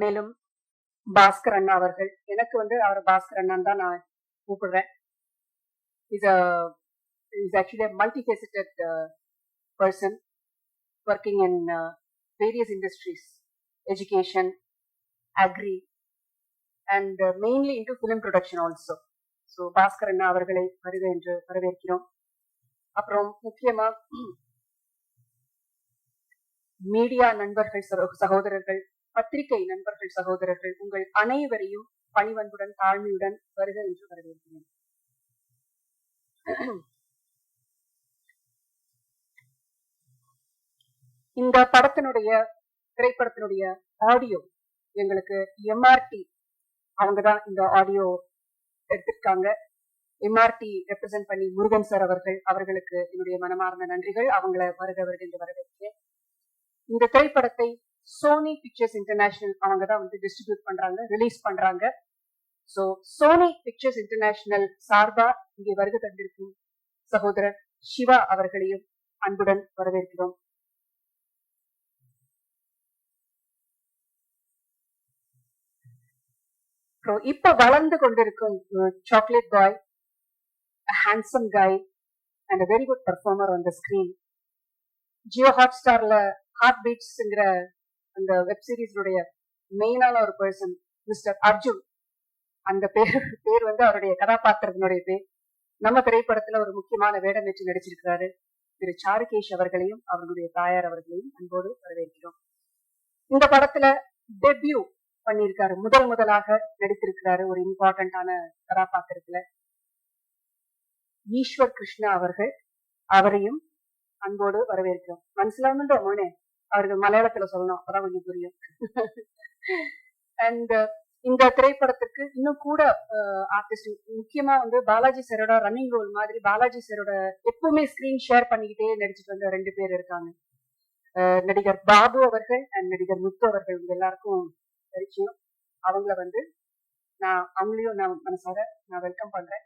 மேலும் பாஸ்கர் அண்ணா அவர்கள், எனக்கு அவர் பாஸ்கர் அண்ணான்னு தான் நான் கூப்பிடுறேன். is actually a multifaceted person working in various industries, education, agri, and mainly into film production also. So Bhaskar அண்ணா அவர்களை வருக என்று வரவேற்கிறோம். அப்புறம் முக்கியமா மீடியா நண்பர்கள், சகோதரர்கள், பத்திரிகை நண்பர்கள், சகோதரர்கள், உங்கள் அனைவரையும் பணிவன்புடன் தாழ்மையுடன் வருக என்று வரவேற்கிறேன். இந்த திரைப்படத்தினுடைய ஆடியோ எங்களுக்கு எம்ஆர்டி அவங்கதான் இந்த ஆடியோ எடுத்திருக்காங்க. எம்ஆர்டி ரெப்ரசென்ட் பண்ணி முருகன் சார் அவர்களுக்கு என்னுடைய மனமார்ந்த நன்றிகள். அவங்கள வருக என்று வரவேற்கிறேன். இந்த திரைப்படத்தை சோனி பிக்சர்ஸ் இன்டர்நேஷனல் அவங்கதான் டிஸ்ட்ரிபியூட் பண்றாங்க, ரிலீஸ் பண்றாங்க. சோ சோனி பிக்சர்ஸ் இன்டர்நேஷனல் சார்பா இங்கே வருகை தந்திருக்கும் சகோதரர் சிவா அவர்களையும் அன்புடன் வரவேற்கிறோம். இப்ப வளர்ந்து கொண்டிருக்கும் chocolate boy, handsome guy and a very good performer on the screen. Jio ஹாட்ஸ்டார்ல ஹார்ட் பீட்ஸ்ங்கிற அந்த வெப் சீரிஸுடைய மெயினான ஒரு பர்சன் மிஸ்டர் அர்ஜுன். அந்த பேர் அவருடைய கதாபாத்திரத்தினுடைய பேர். நம்ம திரைப்படத்துல ஒரு முக்கியமான வேடம் ஏற்று நடிச்சிருக்கிறாரு திரு சாருகேஷ் அவர்களையும் அவர்களுடைய தாயார் அவர்களையும் அன்போடு வரவேற்கிறோம். இந்த படத்துல டெபியூ பண்ணியிருக்காரு, முதலாக நடித்திருக்கிறாரு ஒரு இம்பார்ட்டன்டான கதாபாத்திரத்துல. ஈஸ்வர் கிருஷ்ணா அவரையும் அன்போடு வரவேற்கிறோம். மனசிலாமன்ற மோனே அவர்கள் மலையாளத்துல சொல்லணும், அதான் கொஞ்சம் புரியும். அண்ட் இந்த திரைப்படத்துக்கு இன்னும் கூட ஆர்டிஸ்ட் முக்கியமா பாலாஜி சாரோட ரன்னிங் ரோல் மாதிரி பாலாஜி சாரோட எப்பவுமே ஸ்கிரீன் ஷேர் பண்ணிக்கிட்டே நடிச்சுட்டு வந்த 2 பேர் இருக்காங்க. நடிகர் பாபு அவர்கள் அண்ட் நடிகர் முத்து அவர்கள் எல்லாருக்கும் பரிச்சயம். அவங்கள நான் அவங்களையும் மனசார வெல்கம் பண்றேன்.